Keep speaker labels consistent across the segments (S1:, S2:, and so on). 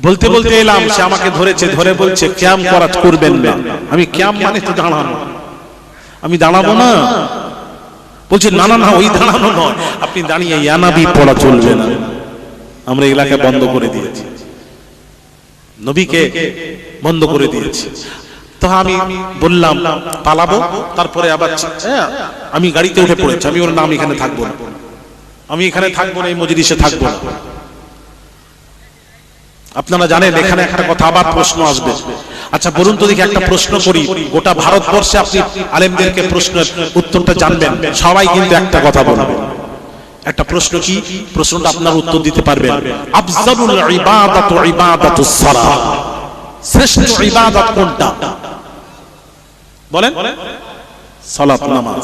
S1: বলতে বলতে এলাম, সে আমাকে ধরেছে, ধরে বলছে কিয়াম করবেন না। আমি কিয়াম মানে তো দাঁড়ানো, আমি দাঁড়াবো না। বলছে না না না, ওই দাঁড়ানো নয়, আপনি দাঁড়িয়ে ইয়ানাবি পড়া চলবে না। আমরা এলাকা বন্ধ করে দিয়েছি, নবীকে বন্ধ করে দিয়েছি। তো আমি বললাম পালাবো, তারপরে আবার আমি গাড়িতে উঠে পড়েছি। আমি ওর নাম এখানে থাকবো না, আমি এখানে থাকবো না, এই মজলিসে থাকবো না। আপনারা জানেন এখানে একটা কথা আবার প্রশ্ন আসবে। আচ্ছা বলুন তো দেখি, একটা প্রশ্ন করি, গোটা ভারতবর্ষে আপনি আলেমদেরকে প্রশ্নের উত্তরটা জানবেন, সবাই কিন্তু একটা কথা বলবে। একটা প্রশ্ন কি, প্রশ্নটা আপনার উত্তর দিতে পারবেন। আফজালুল ইবাদাতু ইবাদাতুস সালাহ, শ্রেষ্ঠ ইবাদত কোনটা? বলেন। সালাত, নামাজ,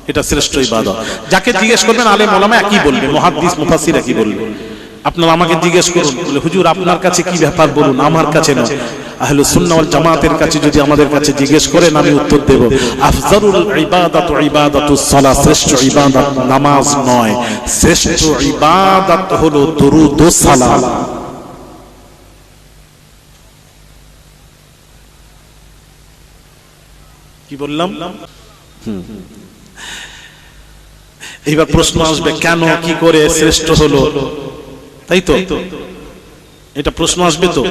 S1: এটা শ্রেষ্ঠ ইবাদত। যাকে জিজ্ঞেস করবেন আলেম ওলামা একই বলবে, মুহাদ্দিস মুফাসসির একই বলবে। আপনারা আমাকে জিজ্ঞেস করুন, বলে হুজুর আপনার কাছে কি ব্যাপার বলুন, আমার কাছে না, আহলুস সুন্নাহ ওয়াল জামাতের কাছে যদি আমাদের কাছে জিজ্ঞেস করেন আমি উত্তর দেব আফজালুল ইবাদাতু ইবাদাতুস সালাহ, শ্রেষ্ঠ ইবাদত নামাজ নয়, শ্রেষ্ঠ ইবাদত হলো দুরুদ ও সালাম। কি বললাম? এইবার প্রশ্ন আসবে, কেন, কি করে শ্রেষ্ঠ হলো, তাই তো? এটা প্রশ্ন আসবে, তো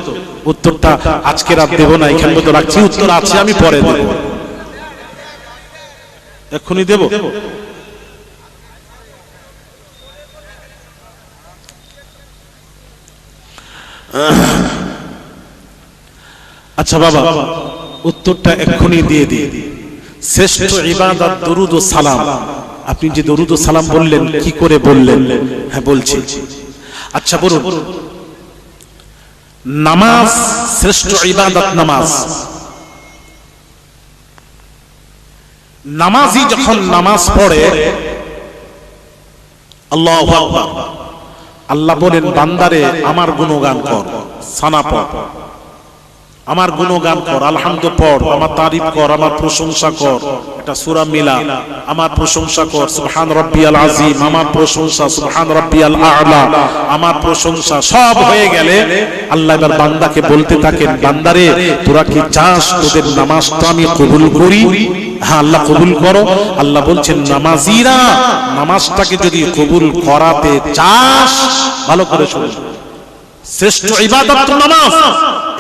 S1: উত্তরটা আজকে রাত দেব না, এখানে তো রাখছি, উত্তর আছে, আমি পরে দেব, এক্ষুনি দেব। আচ্ছা বাবা, উত্তরটা এক্ষুনি দিয়ে দিই। শ্রেষ্ঠ ইবাদত দরুদ ও সালাম। আপনি যে দরুদ ও সালাম বললেন, কি করে বললেন? হ্যাঁ বলছি। আচ্ছা বলুন, নামাজ শ্রেষ্ঠ ইবাদত নামাজ। নামাজি যখন নামাজ পড়ে, আল্লাহু আকবার, আল্লাহ বলেন বান্দারে আমার গুণগান কর, সানা পড়, আমার গুণগান কর, আলহামদু পড়, আমার তারিফ কর, আমার প্রশংসা কর। এটা সূরা মিলা, আমার প্রশংসা কর, সুবহান রাব্বিয়াল আযীম, আমার প্রশংসা, সুবহান রাব্বিয়াল আ'লা, আমার প্রশংসা। সব হয়ে গেলে আল্লাহ এবার বান্দাকে বলতে থাকেন, বান্দারে তোরা কি চাস তোদের নামাজটা আমি কবুল করি? হ্যাঁ আল্লাহ কবুল করো। আল্লাহ বলছেন নামাজিরা, নামাজটাকে যদি কবুল করাতে চাস, ভালো করে শুনো, শ্রেষ্ঠ ইবাদত তো নামাজ,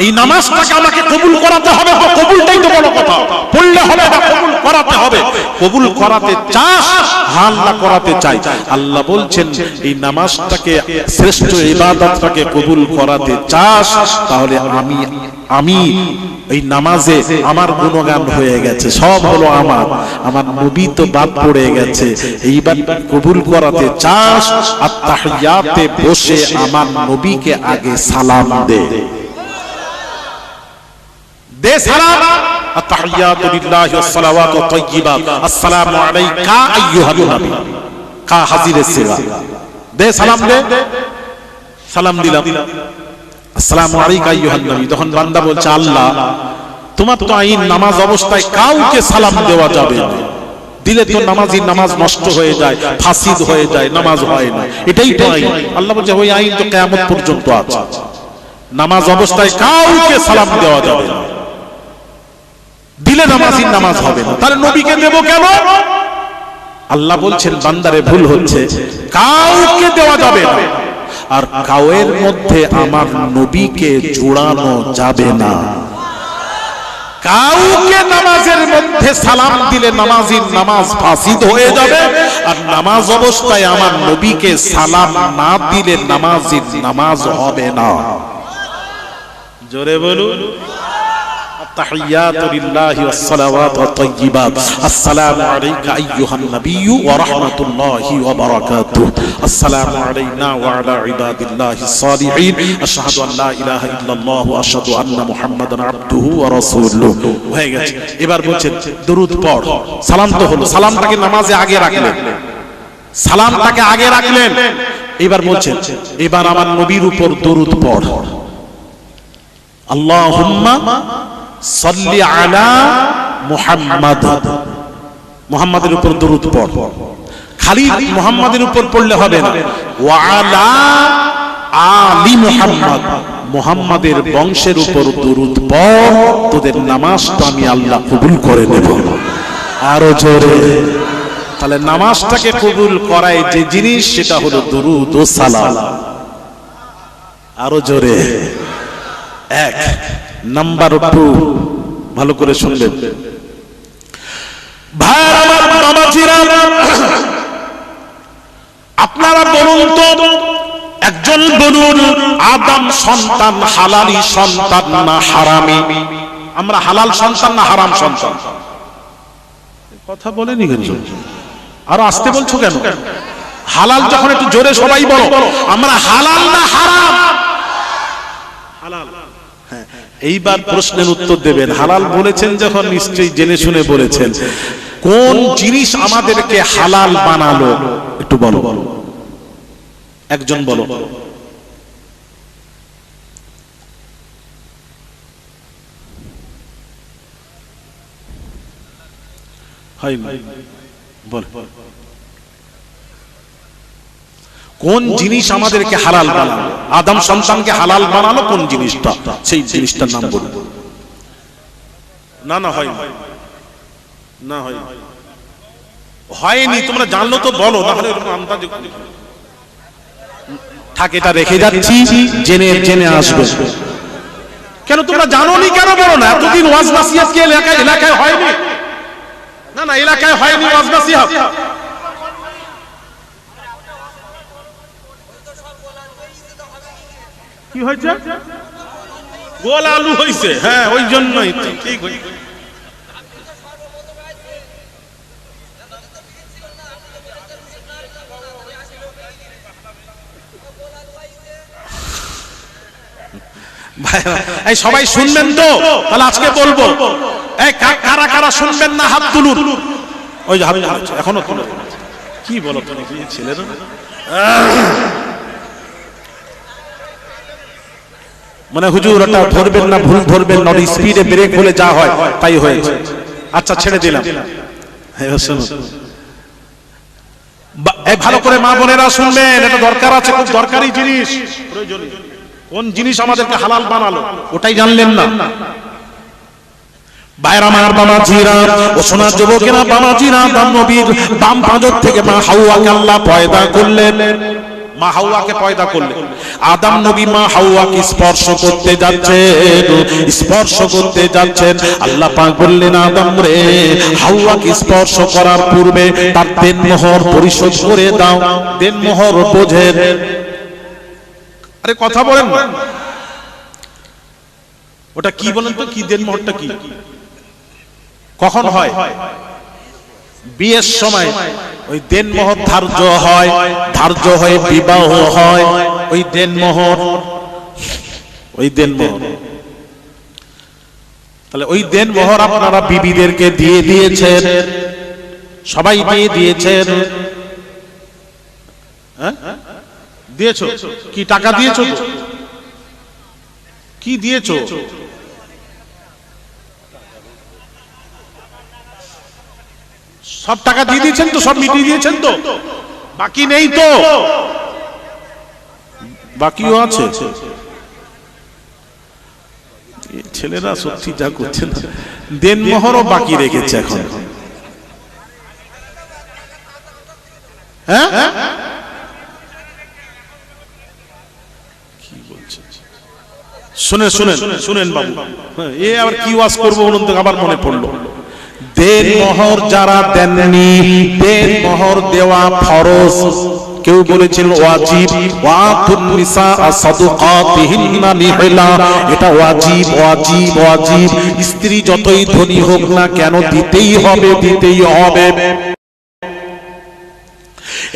S1: এই নামাজটাকে আমাকে কবুল করাতে হবে। তো কবুলটাই তো বড় কথা, পড়লে হবে না, কবুল করাতে হবে। কবুল করাতে চাস? হ্যাঁ আল্লাহ করাতে চাই। আল্লাহ বলছেন এই নামাজটাকে, শ্রেষ্ঠ ইবাদতটাকে কবুল করাতে চাস, তাহলে আমি এই নামাজে আমার গুণগান হয়ে গেছে, সব হলো আমার, আমার নবী তো বাদ পড়ে গেছে। এইবার কবুল করাতে চাস, আর তাহিয়াতে বসে আমার নবীকে আগে সালাম দে, দে সালাম। আত-তাহিয়াতু লিল্লাহি ওয়াস-সালাওয়াতু তাইয়্যিবাত, আসসালামু আলাইকা আইয়ুহান নবী, কা হাজিরে সিগা, দে সালাম দে। সালাম দিলাম, আসসালামু আলাইকা আইয়ুহান নবী। তখন বান্দা বলছে আল্লাহ তোমার তো আইন নামাজ অবস্থায় কাউকে সালাম দেওয়া যাবে না, দিলে তো নামাজির নামাজ নষ্ট হয়ে যায়, ফাসিদ হয়ে যায়, নামাজ হয় না, এটাই তো আইন। আল্লাহ বলছে ওই আইন তো কিয়ামত পর্যন্ত আছে, নামাজ অবস্থায় কাউকে সালাম দেওয়া যাবে না, দিলে নামাজির নামাজ হবে না। তাহলে নবীকে দেব কেন? আল্লাহ বলছেন বান্দারে ভুল হচ্ছে, কাউকে দেওয়া যাবে না, আর কাউয়ের মধ্যে আমার নবীকে জোড়ানো যাবে না। কাউকে নামাজের মধ্যে সালাম দিলে নামাজির নামাজ ফাসিদ হয়ে যাবে, আর নামাজ অবস্থায় আমার নবীকে সালাম না দিলে নামাজির নামাজ হবে না। জোরে বলুন, التحيات لله والصلوات والطيبات السلام عليك أيها النبي ورحمة الله وبركاته السلام علينا وعلى عباد الله الصالحين أشهد أن لا إله إلا الله وأشهد أن محمدا عبده ورسوله হয়ে গেছে। এবার বলছেন দরুদ পড়, সালাম তো হলো, সালামটাকে নামাজে আগে রাখলেন, সালামটাকে আগে রাখলেন। এবার বলছেন এবার আমার নবীর উপর দরুদ পড়, আল্লাহুম্মা সাল্লি আলা মুহাম্মাদ, মুহাম্মাদের উপর দরুদ পড়। খালি মুহাম্মাদের উপর পড়লে হবে না, ওয়া আলা আলি মুহাম্মাদ, মুহাম্মাদের বংশের উপর দুরূদ পড়, তোদের নামাজটা আমি আল্লাহ কবুল করে নেব। আরো জোরে। তাহলে নামাজটাকে কবুল করায় যে জিনিস, সেটা হলো দুরূদ ও সালাম। আরো জোরে। এক নাম্বার 2, ভালো করে শুনবেন ভাই আমার বাবাজিরা, আপনারা বলুন তো, একজন বলুন, আদম সন্তান হালালি সন্তান না হারামি? আমরা হালাল সন্তান না হারাম সন্তান? কথা বলেনি কেন? আরো আসতে বলছো কেন? হালাল যখন একটু জোরে সবাই বলো, আমরা হালাল না হারাম? হালাল। এইবার প্রশ্নের উত্তর দেবেন। হালাল বলেছেন যখন, নিশ্চয়ই জেনে শুনে বলেছেন। কোন জিনিস আমাদেরকে হালাল বানালো একটু বলো, একজন বলো। বল, কোন জিনিস আমাদেরকে হালাল বানালো? আদম সন্তানকে হালাল বানালো কোন জিনিসটা? সেই জিনিসটার নাম বলুন। না না হয় না, হয়নি। তোমরা জানলো তো বলো, না হলে আন্দাজে থাকে। এটা রেখে যাচ্ছি, জেনে জেনে আসবে। কেন তোমরা জানোনি কেন বলো না? এতদিন ওয়াজ নাসিহত কি এলাকায় হয়নি? না না, এলাকায় হয়নি ওয়াজ নাসিহত। কি হয়েছে? গোল আলু হয়েছে। হ্যাঁ, ওই জন্যই ঠিক হয়েছে। এই সবাই শুনবেন তো? তাহলে আজকে বলবো, এই কারা কারা শুনবেন না হাত তুলুন। ওই যে এখনো কি বলো তুমি ছেলেরা? মানে হুজুর ওটা ধরবেন না, ভুল ধরবেন না, স্পিডে ব্রেক হলে যা হয় তাই হয়েছে। আচ্ছা ছেড়ে দিলাম। ভালো করে মা বোনেরা শুনবেন, এটা দরকার আছে, খুব দরকারি জিনিস, প্রয়োজনীয়। কোন জিনিস আমাদেরকে হালাল বানালো ওটাই জানলেন না? ভাইরা আমার, বাবাজিরা ও সোনার যুবকেরা, বাবাজিরা, আদম নবীর বাম পাঁজর থেকে মা হাওয়াকে আল্লাহ পয়দা করলেন। মা হাওয়াকে পয়দা করলেন। আদম নবী মা হাওয়াকে স্পর্শ করতে যাচ্ছেন। আল্লাহ পাক বললেন, আদম রে, হাওয়াকে স্পর্শ করার পূর্বে তার দেনমোহর পরিশোধ করে দাও। দেনমোহর বোঝেন? আরে কথা বলেন না। ওটা কি বলেন তো? কি দেনমোহরটা কি? কখন হয়? বিয়ের সময় ওই দেনমোহর ধার্য হয়ে বিবাহ হয়। ওই দেনমোহর। তাহলে ওই দেনমোহর আপনারা বিবিদেরকে দিয়ে দিয়েছেন, সবাই দিয়ে দিয়েছেন। হ্যাঁ, দিয়েছো? কি টাকা দিয়েছো? কি দিয়েছো? সব টাকা দিয়ে দিয়েছেন তো? সব মিটিয়ে দিয়েছেন তো? বাকি নেই তো? বাকিও আছে। ছেলেরা সত্যি যা করছে না, দেনমোহরও বাকি রেখেছে এখন। হ্যাঁ, কি বলছে? শুনেন বাবু, এ আবার কি ওয়াজ করবো বলুন তো? আবার মনে পড়লো, দেনমোহর যারা দেননি, দেনমোহর দেওয়া ফরজ। কেউ বলেছিল ওয়াজিব, ওয়াতুন নিসা সাদুকাতিহিন্না নিহলা, এটা ওয়াজিব। স্ত্রী যতই ধনী হোক না কেন, দিতেই হবে।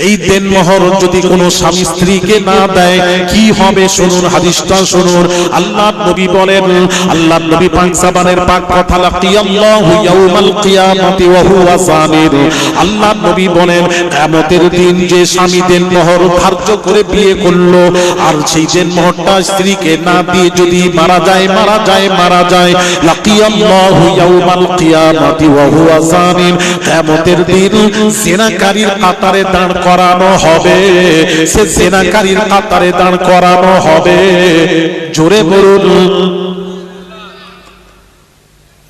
S1: এই দেনমোহর যদি কোনো স্বামী স্ত্রীকে না দেয় কি হবে? শুনুন, হাদিসটা শুনুন। আল্লাহর নবী বলেন, আল্লাহর নবী পাক সাবানের পাক কথা, লাকিয়াল্লাহু ইয়াউমাল কিয়ামাতি ওয়া হুয়া জানির। আল্লাহর নবী বলেন, কিয়ামতের দিন যে স্বামী দেনমোহর ধার্য করে বিয়ে করলো, আর সেই দেনমোহরটা স্ত্রীকে না দিয়ে যদি মারা যায়, লাকিয়াল্লাহু ইয়াউমাল কিয়ামাতি ওয়া হুয়া জানির। কিয়ামতের দিন জিনাকারীর কাতারে দাঁড় করানো হবে, সে জেনাকারীর কাতারে দাঁড় করানো হবে। জোরে বলুন,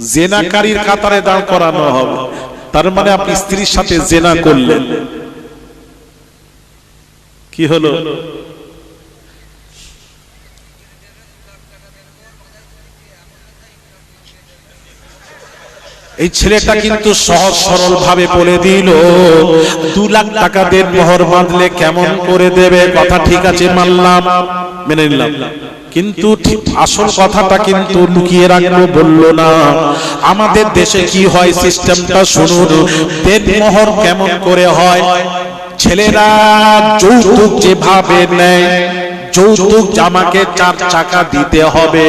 S1: জেনাকারীর কাতারে দাঁড় করানো হবে। তার মানে আপনি স্ত্রীর সাথে জেনা করলেন, কি হলো? এই ছেলেটা কিন্তু সহজ সরল ভাবে বলে দিল 2 লাখ টাকা দেন মোহর বাঁধলে কেমন করে দেবে। কথা ঠিক আছে, মানলাম, মেনে নিলাম, কিন্তু আসল কথাটা কিন্তু লুকিয়ে রাখলো, বললো না। আমাদের দেশে কি হয় সিস্টেমটা শুনুন। দেন মোহর কেমন করে হয়? ছেলেরা যৌতুক যেভাবে নেয়, যৌতুক আমাকে 4 চাকা দিতে হবে,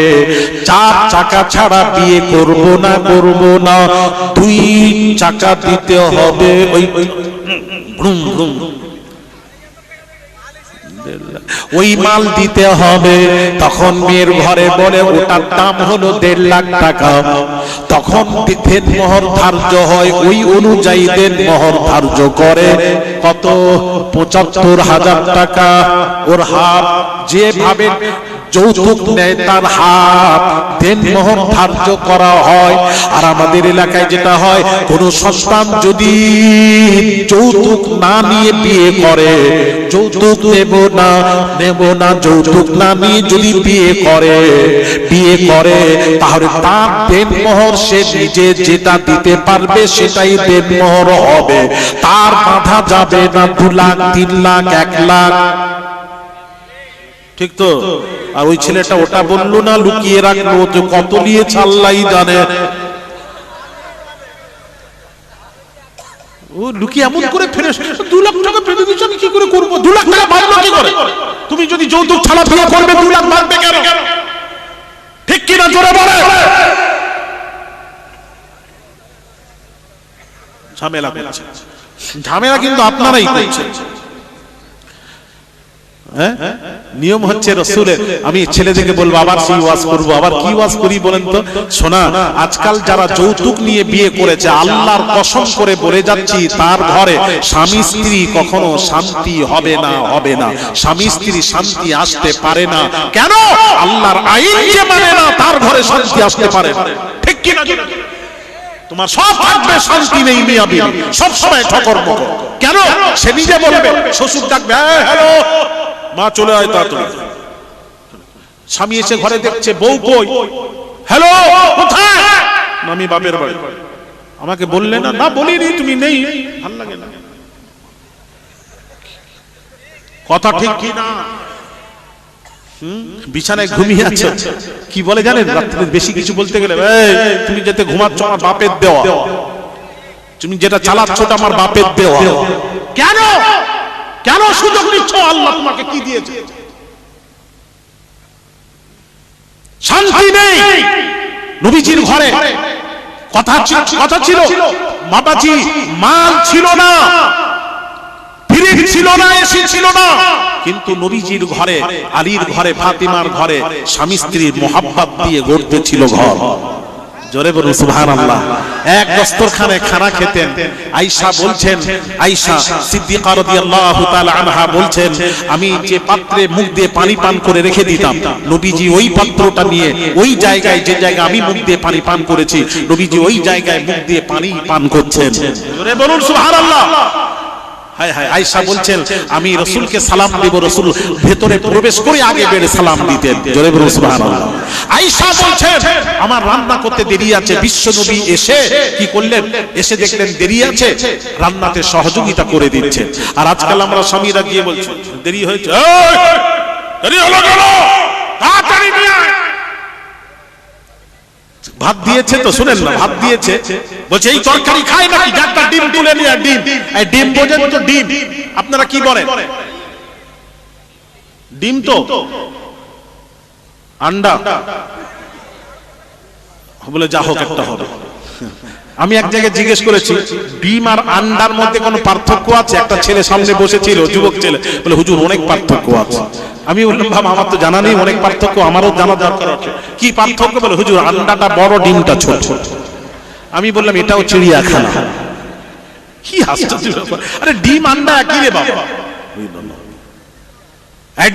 S1: 4 চাকা ছাড়া বিয়ে করব না, 2 চাকা দিতে হবে। ওই মাল দিতে হবে। তখন মেয়ের ঘরে বলে ওটার দাম হলো 1.5 লাখ টাকা। তখন দেন মোহর ধার্য হয়, ওই অনুযায়ী দেন মোহর ধার্য করে কত? 75,000 টাকা। ওর হাফ যেভাবে যৌতুক নেয় তার হাফ দেন মোহর ধার্য করা হয়। আর আমাদের এলাকায় যেটা হয়, কোন সন্তান যদি যৌতুক না নিয়ে বিয়ে করে, যৌতুক নেব না, যৌতুক না নিয়ে যদি বিয়ে করে তাহলে তার দেন মোহর সে নিজে যেটা দিতে পারবে সেটাই দেন মোহর হবে, তার বাধা যাবে না 2 লাখ, 3 লাখ, 1 লাখ। ঠিক তো? আর ওই ছেলেটা ওটা বললো না, লুকিয়ে রাখলো, তো কত নিয়েছে আল্লাহই জানে। ও লুকিয়ে এমন করে ফেরে 2 লাখ টাকা ফেলে দিচ্ছ, আমি কি করে করবো? 2 লাখ টাকা বাড়লো কি করে? তুমি যদি যৌতুক ছাড়া বিয়ে করবে 2 লাখ বাড়বে কেন? ঠিক কিনা জোরে বলে। ঝামেলা করছে, ঝামেলা কিন্তু আপনারাই করছেন। নিয়ম হচ্ছে রসুলের। আমি ছেলেদেরকে বলবো আবার সেই ওয়াজ করবো, আবার কি ওয়াজ করি বলেন তো? শোনা, আজকাল যারা যৌতুক নিয়ে বিয়ে করেছে, আল্লাহর কসম করে বলে যাচ্ছি, তার ঘরে স্বামী স্ত্রী কখনো শান্তি হবে না, স্বামী স্ত্রী শান্তি আসতে পারে না। কেন? আল্লাহর আইন যে মানে না, তার ঘরে শান্তি আসতে পারে না। ঠিক কি না? তোমার সব থাকবে, শান্তি নেই, মিয়া বিবি সব সময় ঠকর মকর। কেন? সে নিজে বলবে, শ্বশুর ডাকবে, হ্যালো মা চলে আয় তাড়াতাড়ি। স্বামী এসে ঘরে দেখছে বউ কই, হ্যালো কোথায়? আমি বাপের বাড়ি। আমাকে বললে না? না বলিনি, তুমি নেই, ভাল লাগে না। কথা ঠিক কি না? বিছানায় ঘুমিয়ে আছে, কি বলে জানেন? রাত্রে বেশি কিছু বলতে গেলে, তুমি যেতে ঘুমাচ্ছ আমার বাপের দেওয়া, তুমি যেটা চালাচ্ছ আমার বাপের দেওয়া। কেন? কেন সুযোগ নিচ্ছ? আল্লাহ তোমাকে কি দিয়েছে? শান্তি নেই। নবীজির ঘরে কথা ছিল, বাবাজি মাল ছিল না, ফ্রিজ ছিল না, এসি ছিল না, কিন্তু নবীজির ঘরে, আলীর ঘরে, ফাতিমার ঘরে স্বামী স্ত্রীর মোহাব্বত দিয়ে গড়তে ছিল ঘর। জোরে বলুন সুবহানাল্লাহ। এক দস্তরখানে খানা খেতেন। আয়েশা বলছেন, আয়েশা সিদ্দিকা রাদিয়াল্লাহু তাআলা আনহা বলছেন, আমি যে পাত্রে মুখ দিয়ে পানি পান করে রেখে দিতাম, নবীজি ওই পাত্রটা নিয়ে ওই জায়গায়, যে জায়গায় আমি মুখ দিয়ে পানি পান করেছি, নবীজি ওই জায়গায় মুখ দিয়ে পানি পান করছেন। জোরে বলুন সুবহানাল্লাহ। হায় হায়, আয়েশা বলছেন, আমি রাসূলকে সালাম দেব, রাসূল ভেতরে প্রবেশ করে আগে বেড়ে সালাম দিতেন। জোরে বলুন সুবহানাল্লাহ। আয়েশা বলছেন, আমার রান্না করতে দেরি আছে, বিশ্বনবী এসে কি করলেন? এসে দেখলেন দেরি আছে, রান্নাতে সহযোগিতা করে দিচ্ছে। আর আজকাল আমরা স্বামীরা গিয়ে বলছি দেরি হয়েছে, দেরি হলো কেন? তাড়াতাড়ি নিয়ে আয়। ভাত দিয়েছে তো, শুনেন না, ভাত দিয়েছে, বলছে এই তরকারি খায় নাকি? একটা ডিম তুলে নিয়ে, ডিম, এই ডিম বোঝেন তো? ডিম আপনারা কি বলেন? ডিম তো আন্ডা বলে, যা হোক একটা হবে। আমি এক জায়গায় জিজ্ঞেস করেছি, ডিম আর আন্ডার মধ্যে কোনো পার্থক্য আছে? একটা ছেলে সামনে বসেছিল, যুবক ছেলে, বলে হুজুর অনেক পার্থক্য আছে। আমি বললাম বাবা আমার তো জানা নেই, অনেক পার্থক্য, আমারও জানা দরকার আছে। কি পার্থক্য? বলে হুজুর আন্ডাটা বড়, ডিমটা ছোট। আমি বললাম এটাও চিড়িয়াখানা। কি আশ্চর্য ব্যাপার! আরে ডিম আন্ডা একই রে বাবা।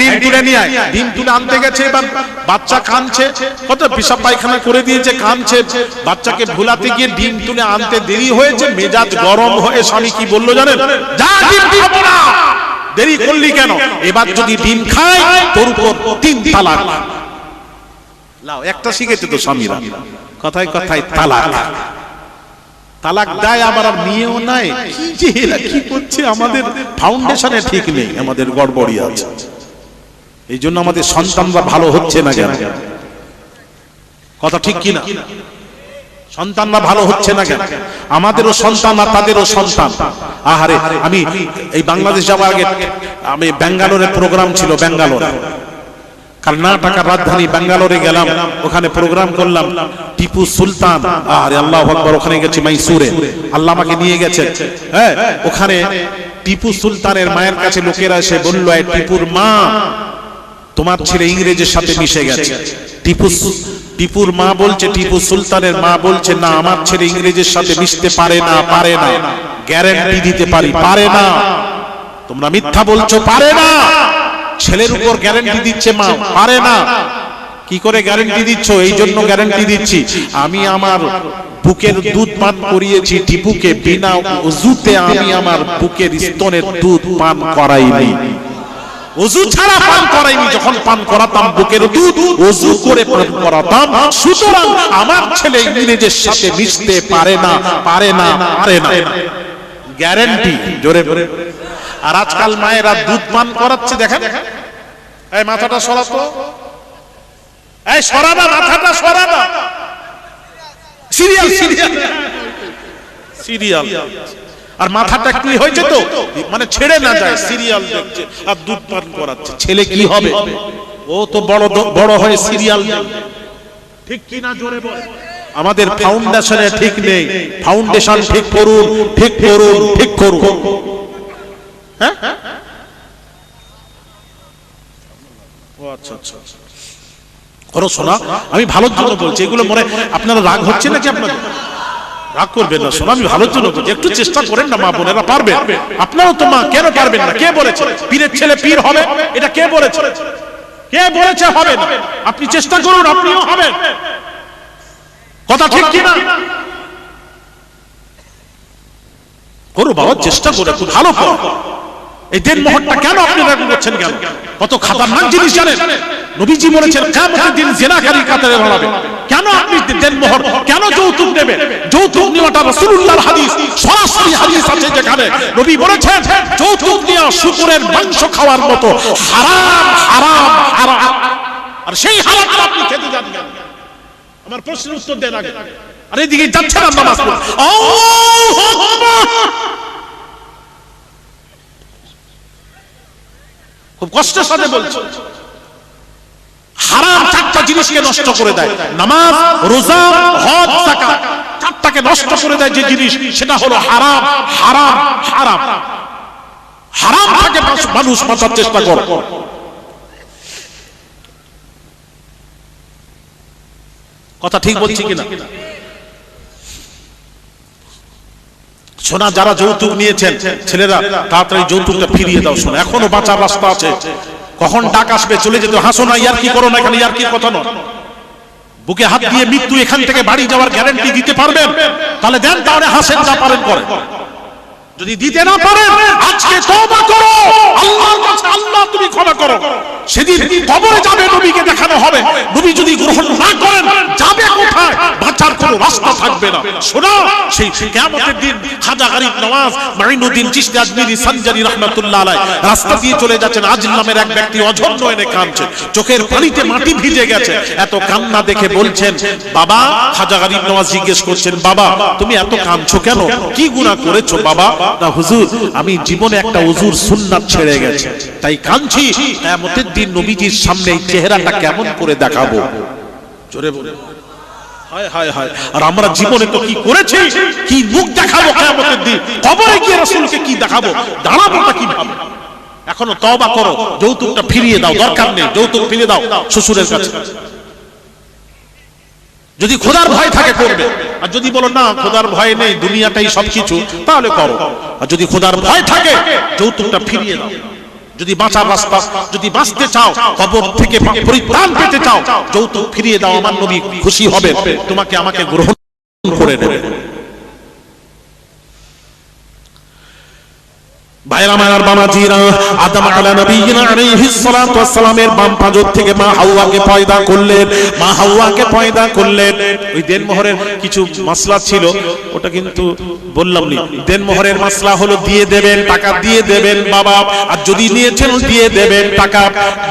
S1: ডিম তুলে নিয়ে আয়, ডিম তুলে আনতে গেছে, এবার বাচ্চা কাঁদছে, কত পেশাব পায়খানা করে দিয়েছে, কাঁদছে, বাচ্চাকে ভুলাতে গিয়ে ডিম তুলে আনতে দেরি হয়েছে, মেজাজ গরম হয়ে স্বামী কি বললো জানেন? যা ডিম খাবো না, দেরি করলি কেন? এবার যদি ডিম খায় তোর উপর 3 তালাক। লাও, একটা শিখেছে তো স্বামীরা, কথায় কথায় তালাক তালাক দেয়, আবার আর নিয়েও নাই। কি যে এরা কি করছে, আমাদের ফাউন্ডেশনে ঠিক নেই, আমাদের গড়বড়ি আছে। এই জন্য আমাদের সন্তানরা ভালো হচ্ছে না কেন? কথা ঠিক কি না? সন্তানরা ভালো হচ্ছে না কেন? আমাদেরও সন্তান আর তাদেরও সন্তান। আহারে, আমি এই বাংলাদেশ যাওয়ার আগে আমি ব্যাঙ্গালোরে প্রোগ্রাম ছিল, ব্যাঙ্গালোর কর্ণাটকের রাজধানী ব্যাঙ্গালোরে গেলাম, ওখানে প্রোগ্রাম করলাম। টিপু সুলতান, আরে আল্লাহু আকবার, ওখানে গেছি মাইসুরে, আল্লাহ আমাকে নিয়ে গেছে। হ্যাঁ, ওখানে টিপু সুলতানের মায়ের কাছে লোকেরা এসে বলল, এই টিপুর মা, তোমার ছেলে ইংরেজের সাথে মিশে গেছে। টিপুর মা বলছে, টিপু সুলতানের মা বলছে, না, আমার ছেলে ইংরেজের সাথে মিশতে পারে না, পারে না, গ্যারান্টি দিতে পারি, পারে না। তোমরা মিথ্যা বলছো, পারে না। ছেলের উপর গ্যারান্টি দিচ্ছে মা, পারে না। কি করে গ্যারান্টি দিচ্ছ? এই জন্য গ্যারান্টি দিচ্ছি, আমি আমার বুকের দুধ পান করিয়েছি টিপুকে, বিনা ওযুতে আমি আমার বুকের স্তনের দুধ পান করাইনি, ওযু ছাড়া পান করাইনি। যখন পান করাতাম বুকের দুধ, ওযু করে পান করাতাম। সুতরাং আমার ছেলে ইংরেজের সাথে মিশতে পারে না, পারে না, পারে না, গ্যারান্টি। জোরে জোরে। আর আজকাল মায়েরা দুধ পান করাচ্ছে, দেখেন, এই মাথাটা সরাতো, এই সরাবা, মাথাটা সরাবা, সিরিয়াল সিরিয়াল সিরিয়াল। আর মাথাটা একটু হয়েছে তো, মানে ছেড়ে না যায়, সিরিয়াল দেখছে আর দুধ পান করাচ্ছে। ছেলে কি হবে? ও তো বড় বড় হয়ে সিরিয়াল। ঠিক কি না? জোরে বল। আমাদের ফাউন্ডেশনে ঠিক নেই, ফাউন্ডেশন ঠিক করুন, ঠিক করুন, ঠিক করুন। হ্যাঁ, ও আচ্ছা আচ্ছা, করো শোনা, আমি ভালোর জন্য বলছি। এগুলো মনে আপনারা রাগ হচ্ছে নাকি? আপনাদের রাগ করবেন না, শোনা, আমি ভালোর জন্য বলছি। একটু চেষ্টা করেন না, মা বোনেরা পারবেন। আপনারাও তো মা, কেন পারবেন না? কে বলেছে পীরের ছেলে পীর হবে? এটা কে বলেছে? কে বলেছে হবে না? আপনি চেষ্টা করুন, আপনিও হবেন। কথা ঠিক কি না? করো বাবা, চেষ্টা করে, খুব ভালো করো। এই দেনমোহরটা কেন আপনি রাগ করছেন? কেন? কত খাতারনাক জিনিস জানেন? নবীজি বলেছেন কিয়ামতের দিন জিনাকারীর কাতারে দাঁড়াবে। কেন আপনি দেনমোহর, কেন যৌতুক নেবেন? যৌতুক নেওয়াটা রাসূলুল্লাহর হাদিস, সরাসরি হাদিস আছে, যেখানে নবী বলেছেন যৌতুক নেওয়া শুকরের মাংস খাওয়ার মতো হারাম, হারাম, হারাম। আর সেই হারামটা আপনি খেতে যান কেন? আমার প্রশ্নের উত্তর দেন আগে। আর এদিকে যাচ্ছেন না নামাজ পড়তে। আল্লাহু আকবার। খুব কষ্টের সাথে বলছি, হারাম 4টা জিনিসকে নষ্ট করে দেয়। নামাজ, রোজা, হজ, যাকাত, 4টাকে নষ্ট করে দেয় যে জিনিস, সেটা হলো হারাম, হারাম, হারাম। হারাম থেকে মানুষ বাঁচার চেষ্টা করে। কথা ঠিক বলছি কিনা? সোনা, যারা যৌতুক নিয়েছেন ছেলেরা, তাড়াতাড়ি যৌতুকটা ফিরিয়ে দাও। শোনা, এখনো বাঁচার রাস্তা আছে। কখন ডাক আসবে চলে যেতে। হাসো না, ইয়ার কি করো না, এখানে ইয়ার কি কথা নয়। বুকে হাত দিয়ে মৃত্যু এখান থেকে বাড়ি যাওয়ার গ্যারান্টি দিতে পারবেন? তাহলে দেন, তাহলে হাসেন, যা পারেন করেন। যদি দিতে না পারেন, আজকে তওবা করো আল্লাহর কাছে। আল্লাহ তুমি ক্ষমা করো। সেদিন কবরে যাবে, নবীকে দেখানো হবে। নবী যদি গ্রহণ না করেন, যাবে কোথায়? বাঁচার কোনো রাস্তা থাকবে না। শোনো, সেই কিয়ামতের দিন খাজা গরিব নওয়াজ মাইনুদ্দিন চিশতি আজমিরি সানজারি রাহমাতুল্লাহ আলাইহি রাস্তা দিয়ে চলে যাচ্ছেন। আজল নামের এক ব্যক্তি অঝর নয়নে কাঁদছে, চোখের পানিতে মাটি ভিজে গেছে। এত কান্না দেখে বলছেন, বাবা, খাজা গরিব নওয়াজ জিজ্ঞেস করছেন, বাবা তুমি এত কাঁদছো কেন? কি গুনাহ করেছো বাবা? না হুজুর, আমি জীবনে একটা ওযুর সুন্নাত ছেড়ে গেছি, তাই কাঁদছি। কিয়ামতের দিন নবীজির সামনে এই চেহারাটা কেমন করে দেখাবো? জোরে বলে, হায় হায় হায়। আর আমরা জীবনে তো কি করেছি, কি মুখ দেখাবো কিয়ামতের দিন? কবরে গিয়ে রাসূলকে কি দেখাবো? দাঁড়াবোটা কিভাবে? এখনো তওবা করো, যৌতুকটা ফিরিয়ে দাও, দরকার নেই, যৌতুক ফিরিয়ে দাও শ্বশুরের কাছে। যদি খোদার ভয় থাকে করবে। আর যদি বলো না খোদার ভয় নেই, দুনিয়াটাই সবকিছু, তাহলে করো। আর যদি খোদার ভয় থাকে যৌতুকটা ফিরিয়ে দাও। যদি বাঁচার রাস্তা, যদি বাঁচতে চাও, কবর থেকে পরিত্রাণ পেতে চাও, যৌতুক ফিরিয়ে দাও। আমার নবী খুশি হবে, তোমাকে আমাকে গ্রহণ করে নেবে। ভাইরা আমার বাবাজিরা, আদম আলা নবিয়িনা আলাইহিস সালাতু ওয়াস সালামের বাম পাঁজর থেকে মা হাওয়াকে পয়দা করলেন। মা হাওয়াকে পয়দা করলেন। ওই দেনমোহরের কিছু মাসলা ছিল, ওটা কিন্তু বললাম না। দেনমোহরের মাসলা হলো দিয়ে দেবেন, টাকা দিয়ে দেবেন বাবা, আর যদি নিয়েছেন দিয়ে দেবেন টাকা।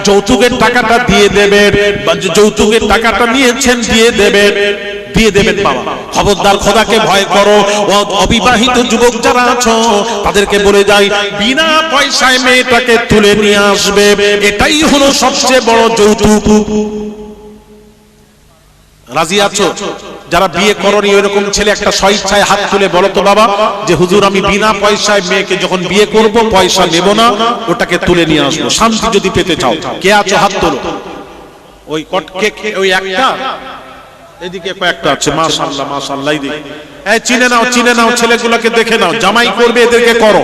S1: যৌতুকের টাকাটা দিয়ে দেবেন, যৌতুকের টাকাটা নিয়েছেন দিয়ে দেবেন, দিয়ে দেবেন বাবা। খবরদার, খোদাকে ভয় করো। অবিবাহিত যুবক যারা আছো তাদেরকে বলে যাই, বিনা পয়সায় মেয়েটাকে তুলে নিয়ে আসবে, এটাই হলো সবচেয়ে বড় যৌতুক। রাজি আছো? যারা বিয়ে করনি এরকম ছেলে একটা স্বেচ্ছায় হাত তুলে বলো তো বাবা, যে হুজুর আমি বিনা পয়সায় মেয়েকে যখন বিয়ে করব পয়সা নেব না, ওটাকে তুলে নিয়ে আসবো। শান্তি যদি পেতে চাও, কে আছো হাত তোলো। ওই ওই একটা এদিকে কয়েকটা আছে, মাশাআল্লাহ মাশাআল্লাহ। এই চিনে নাও, চিনে নাও, ছেলেগুলোকে দেখে নাও, জামাই করবে এদেরকে করো।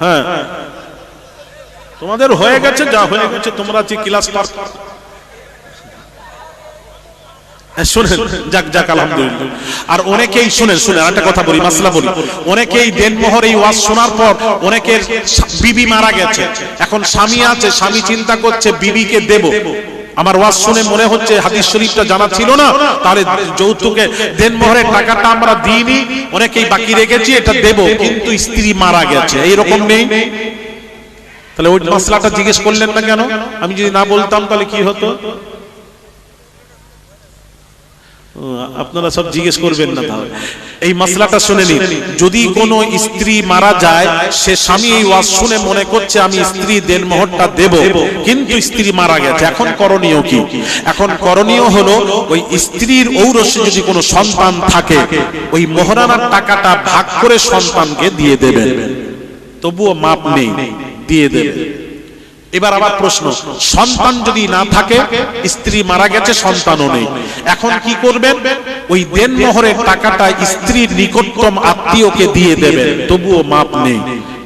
S1: হ্যাঁ, তোমাদের হয়ে গেছে, যা হয়ে গেছে, তোমরা যে ক্লাস পাস শুনেন, যাক যাক আলহামদুলিল্লাহ। আর অনেকেই শুনেন, শুনেন একটা কথা বলি, মাসলা বলি। অনেকেই দেনমোহর এই ওয়াজ শোনার পর অনেকের বিবি মারা গেছে, এখন স্বামী আছে, স্বামী চিন্তা করছে বিবিকে দেব। আমার ওয়াজ শুনে মনে হচ্ছে হাদিস শরীফটা জানা ছিল না, তাহলে যৌতুকে দেনমোহরের টাকাটা আমরা দিইনি, অনেকেই বাকি রেখেছি, এটা দেব, কিন্তু স্ত্রী মারা গেছে, এইরকম নেই। তাহলে ওই মাসলাটা জিজ্ঞেস করলেন না কেন? আমি যদি না বলতাম তাহলে কি হতো? আপনারা সব জিজ্ঞেস করবেন না। তাহলে এই মাসলাটা শুনে নিন। যদি কোনো স্ত্রী মারা যায়, সে স্বামী এই ওয়াজ শুনে মনে করছে আমি স্ত্রী দেনমোহরটা দেব, কিন্তু স্ত্রী মারা গেছে, এখন করণীয় কি? এখন করণীয় হলো ওই স্ত্রীর ঔরসে যদি কোনো সন্তান থাকে, ওই মোহরানার টাকাটা ভাগ করে সন্তানকে দিয়ে দেবেন, তবুও মাপ নেই, দিয়ে দেবেন। এবার আবার প্রশ্ন, সন্তান যদি না থাকে, স্ত্রী মারা গেছে, সন্তানও নেই, এখন কি করবেন? ওই দেনমোহরের টাকাটা স্ত্রীর নিকটতম আত্মীয়কে দিয়ে দেবেন, তবুও মাপ নেই।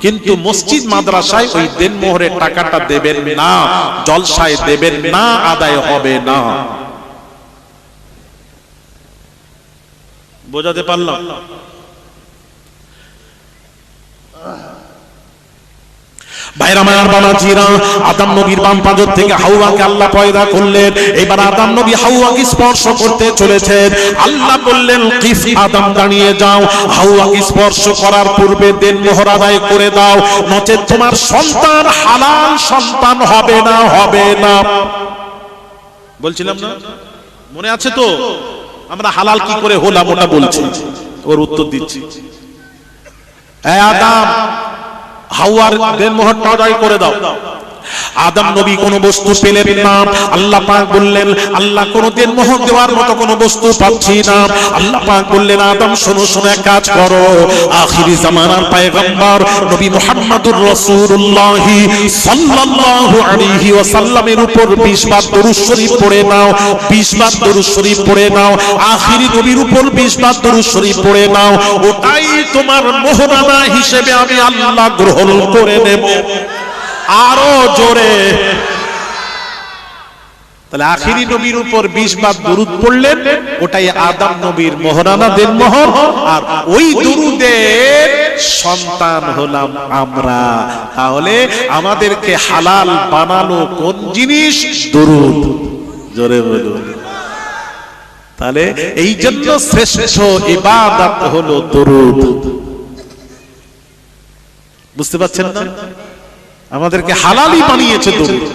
S1: কিন্তু মসজিদ মাদ্রাসায় ওই দেনমোহরের টাকাটা দেবেন না, জলসায় দেবেন না, আদায় হবে না। বোঝাতে পারলাম? ভাইরা আমার বাবাজিরা, আদম নবীর বাম পাঁজর থেকে হাওয়াকে আল্লাহ পয়দা করলেন। এবার আদম নবী হাওয়াকে স্পর্শ করতে চলেছেন। আল্লাহ বললেন, কিফ আদম দাঁড়িয়ে যাও, হাওয়াকে স্পর্শ করার পূর্বে দেনমোহর আদায় করে দাও, নচেৎ তোমার সন্তান হালাল সন্তান হবে না, হবে না। বলছিলাম না, মনে আছে তো? আমরা হালাল কি করে হলাম ওটা বলছি, ওর উত্তর দিচ্ছি। আদম হাওয়ার দেনমোহরটা আদায় করে দাও। আদম নবী কোন বস্তু পেলেন না, আল্লাহ পাক বললেন, আল্লাহ কোন দেনমোহর দেওয়ার মতো কোন বস্তু পাচ্ছি না। আল্লাহ পাক বললেন, আদম শোনো, শোনো, এক কাজ করো, আখিরি জামানার পয়গম্বর নবী মুহাম্মদুর রাসূলুল্লাহ সাল্লাল্লাহু আলাইহি ওয়াসাল্লামের উপর 20 বার দরুদ শরীফ পড়ে নাও, 20 বার দরুদ শরীফ পড়ে নাও, আখিরি নবীর উপর 20 বার দরুদ শরীফ পড়ে নাও, ওটাই তোমার মোহরানা হিসেবে আমি আল্লাহ গ্রহণ করে নেব। আরো জোরে। তাহলে আখিরি নবীর উপর 20 বার দরুদ পড়লেন, ওটাই আদম নবীর মোহরানা দেনমোহর, আর ওই দরুদের সন্তান হলাম আমরা। তাহলে আমাদেরকে হালাল বানালো কোন জিনিস? দরুদ। জোরে বলুন। তাহলে এই জন্য শ্রেষ্ঠ ইবাদত হলো দরুদ। বুঝতে পারছেন না? আমাদেরকে হালালই বানিয়েছে দরুদ।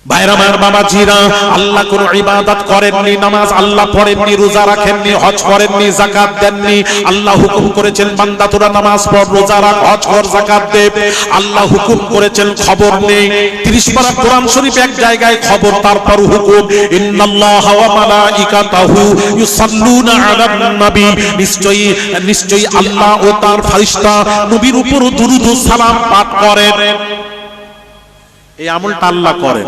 S1: ভাইরা আমার বাবাজিরা, আল্লাহ কোন ইবাদত করেননি, নামাজ আল্লাহ পড়েননি, রোজা রাখেননি, হজ করেননি, যাকাত দেননি। আল্লাহ হুকুম করেছেন, বান্দা তোরা নামাজ পড়, রোজা রাখ, হজ কর, যাকাত দে। আল্লাহ হুকুম করেছেন, খবর নেই। 30 পারা কোরআন শরীফ এক জায়গায় খবর, তারপর হুকুম, ইন্নাল্লাহা ওয়া মালাইকাতাহু ইউসাল্লুনা আলান নবী, নিশ্চয়ই নিশ্চয়ই আল্লাহ ও তার ফেরেশতা নবীর উপর দুরূদ ও সালাম পাঠ করেন। এই আমলটা আল্লাহ করেন।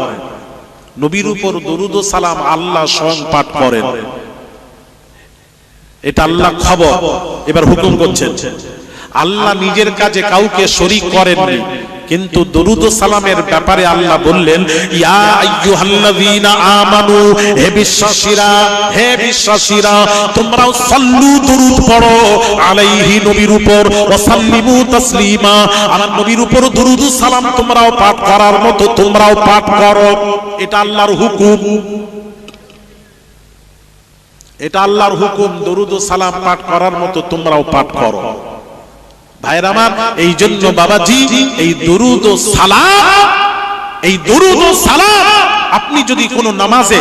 S1: নবীর উপর দরুদ ও সালাম আল্লাহ স্বয়ং পাঠ করেন, এটা আল্লাহ খবর। এবার হুকুম করছেন, আল্লাহ নিজের কাজে কাউকে শরীক করেননি, কিন্তু দরুদ ও সালামের ব্যাপারে আল্লাহ বললেন, ইয়া আইয়ুহাল্লাযীনা আমানু, হে বিশ্বাসীরা, হে বিশ্বাসীরা, তোমরাও সাল্লু, দরুদ পড়ো, আলাইহি, নবীর উপর, ওয়া সাল্লিমু তাসলিমা, আমার নবীর উপর দরুদ ও সালাম তোমরাও পাঠ করার মতো তোমরাও পাঠ করো। এটা আল্লাহর হুকুম, এটা আল্লাহর হুকুম, দরুদ ও সালাম পাঠ করার মতো তোমরাও পাঠ করো। ভাইরা আমার, এই জন্য বাবাজি এই দরুদ ও সালাম, এই দরুদ ও সালাম আপনি যদি কোনো নামাজে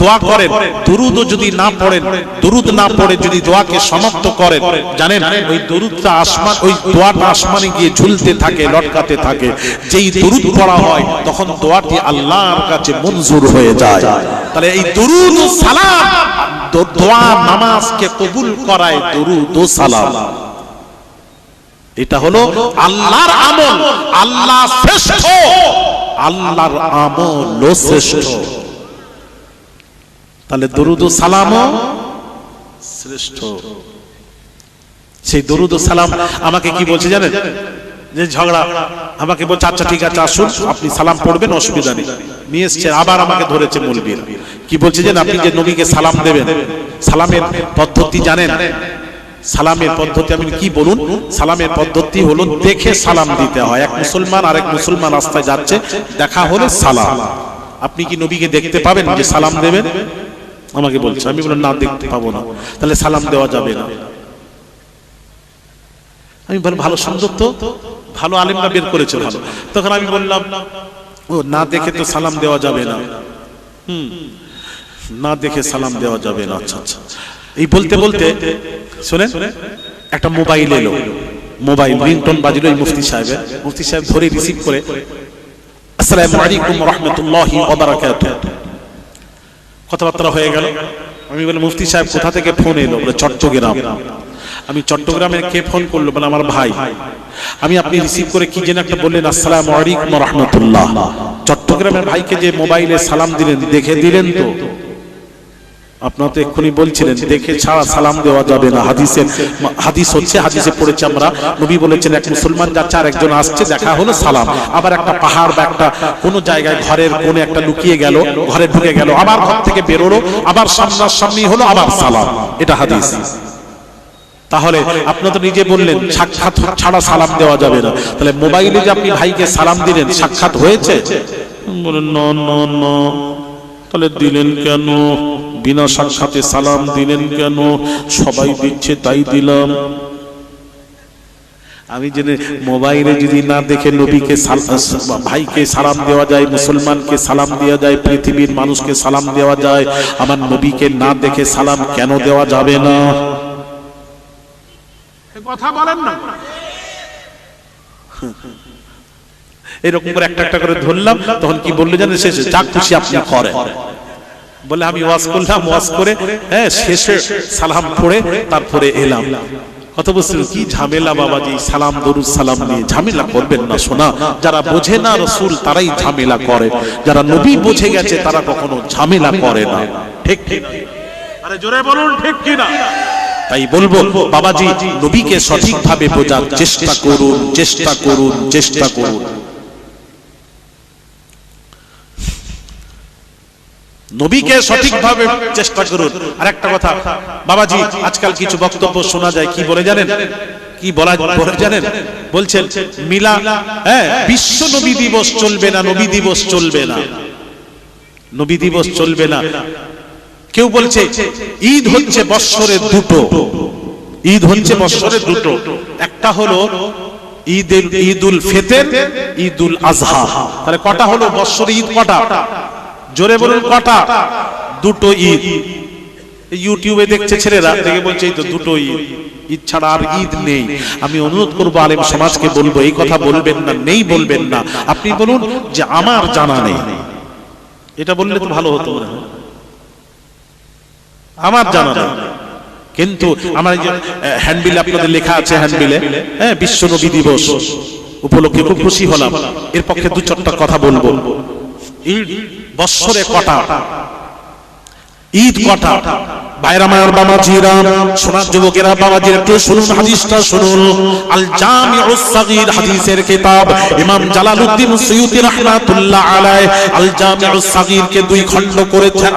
S1: দোয়া করেন, দরুদ যদি না পড়েন, দরুদ না পড়ে যদি দোয়াকে সমাপ্ত করেন, জানেন ওই দরুদটা আসমান, ওই দোয়াটা আসমানে গিয়ে ঝুলতে থাকে, লটকাতে থাকে। যেই দরুদ পড়া হয় তখন দোয়াটি আল্লাহর কাছে মঞ্জুর হয়ে যায়। তাহলে এই দরুদ ও সালাম, দোয়া নামাজকে কবুল করায় দরুদ ও সালাম। এটা হলো আল্লাহর আমল, আল্লাহ শ্রেষ্ঠ, আল্লাহর আমল শ্রেষ্ঠ। তাহলে দরুদ ও সালামও শ্রেষ্ঠ। সেই দরুদ ও সালাম আমাকে কি বলছে জানেন, যে ঝগড়া আমাকে বলছে আচ্ছা ঠিক আছে আসুন আপনি সালাম পড়বেন, অসুবিধা নেই, নিয়ে এসছে, আবার আমাকে ধরেছে মৌলবীর। কি বলছে যে আপনি যে নবীকে সালাম দেবেন, সালামের পদ্ধতি জানেন? সালামের পদ্ধতি আমি কি বলুন, সালামের পদ্ধতি হলো দেখে সালাম দিতে হয়। এক মুসলমান আরেক মুসলমান রাস্তায় যাচ্ছে, দেখা হলে সালাম। আপনি কি নবীকে দেখতে পাবেন যে সালাম দেবেন? আমাকে বলছে, আমি বললাম না, দেখতে পাবো না, তাহলে সালাম দেওয়া যাবে না। আমি বললাম ভালো সুন্দর তো, ভালো আলেমরা বের করেছে ভালো। তখন আমি বললাম ও না দেখে তো সালাম দেওয়া যাবে না, না দেখে সালাম দেওয়া যাবে না। আচ্ছা আচ্ছা, এই বলতে বলতে শুনেন একটা মোবাইল এলো, মোবাইল রিংটোন বাজিল, এই মুফতি সাহেবের। মুফতি সাহেব ধরে রিসিভ করে আসসালামু আলাইকুম ওয়া রাহমাতুল্লাহি ওয়া বারাকাতুহু, কথাবার্তা হয়ে গেল। আমি বললাম মুফতি সাহেব কোথা থেকে ফোন এলো? বলে চট্টগ্রাম। আমি চট্টগ্রামে, কে ফোন করলো? বলে আমার ভাই। আমি আপনি রিসিভ করে কি যেন একটা বললেন আসসালামু আলাইকুম ওয়া রাহমাতুল্লাহ। চট্টগ্রামের ভাইকে যে মোবাইলে সালাম দিলেন, দেখে দিলেন তো? আপনারা তো এক্ষুনি বলছিলেন দেখে ছাড়া সালাম দেওয়া যাবে না। হাদিস হচ্ছে, হাদিসে পড়েছি আমরা, নবী বলেছেন এক মুসলমান যাচ্ছে আর একজন আসছে, দেখা হলো সালাম। আবার একটা পাহাড় বা একটা কোন জায়গায় ঘরের কোণে একটা লুকিয়ে গেল, ঘরে ঢুকে গেল, আবার ঘর থেকে বেরোলো, আবার সামনাসামনি হলো, আবার সালাম। এটা হাদিস। তাহলে আপনারা তো নিজে বললেন সাক্ষাৎ ছাড়া সালাম দেওয়া যাবে না। তাহলে মোবাইলে যে আপনি ভাইকে সালাম দিলেন, সাক্ষাৎ হয়েছে? বলেন না না না। তাহলে দিলেন কেন? বিনা সাক্ষাতে সালাম দিলেন কেন? সবাই দিচ্ছে তাই দিলাম। আমি জেনে মোবাইলে যদি না দেখে নবীকে ভাইকে সালাম দেওয়া যায়, মুসলমানকে সালাম দেওয়া যায়, পৃথিবীর মানুষকে সালাম দেওয়া যায়, আমার নবীকে না দেখে সালাম কেন দেওয়া যাবে না? কথা বলেন না। এরকম করে একটা একটা করে ধরলাম, তখন কি বললে জানেন? শেষে যা খুশি আপনি করেন। বলে আমি ওয়াজ করলাম, ওয়াজ করে শেষে সালাম পড়ে তারপরে এলাম। কত বলছিল কি ঝামেলা বাবাজি, সালাম দরুদ সালাম নিয়ে ঝামেলা করবেন না শোনা। যারা বোঝে না রাসূল তারাই ঝামেলা করে, যারা নবী বুঝে গেছে তারা কখনো ঝামেলা করে না। ঠিক ঠিক, আরে জোরে বলুন ঠিক কি না? তাই বলবো বাবাজি, নবীকে সঠিকভাবে বোঝার চেষ্টা করুন, চেষ্টা করুন, চেষ্টা করুন। নবীকে সঠিকভাবে চেষ্টা করুন। আর একটা কথা বাবাজি, আজকাল কিছু বক্তব্য শোনা যায়, কি বলে জানেন? কি বলে জানেন? বলছেন মিলা বিশ্ব নবী দিবস চলবে না, নবী দিবস চলবে না, নবী দিবস চলবে না। কেউ বলছে ঈদ হচ্ছে বৎসরের দুটো, ঈদ হচ্ছে বৎসরের দুটো, একটা হলো ঈদুল ফিতর, ঈদুল আজহা। তাহলে কটা হলো বৎসরে? ঈদ কটা? জোরে বলুন কটা? দুটো ঈদ। ইউটিউবে দেখছে ছেলেরা, দেখে বলছে এই তো দুটো ঈদ, ঈদ ছাড়া আর ঈদ নেই। আমি অনুরোধ করবো আলেম সমাজকে বলবো, এই কথা বলবেন না, নেই বলবেন না, আপনি বলুন যে আমার জানা নেই। এটা বললে তো ভালো হতো, আমার জানা নেই। কিন্তু আমার এই যে হ্যান্ডবিলে আপনাদের লেখা আছে, হ্যান্ডবিলে বিশ্ব নবী দিবস উপলক্ষে খুব খুশি হলাম। এর পক্ষে দু চারটা কথা বলবো। ঈদ বৎসরে কটা ঈদ, কটা? ভাইরা আমার, বাবাজিরা, সোনার যুবকেরা, বাবাজিরা, একটু শুনুন, হাদিসটা শুনুন। আল জামিউস সাগীর হাদিসের কিতাব, ইমাম জালালউদ্দিন সুয়ুতী রাহমাতুল্লাহ আলাইহি আল জামিউস সাগীরকে দুই খণ্ড করেছেন।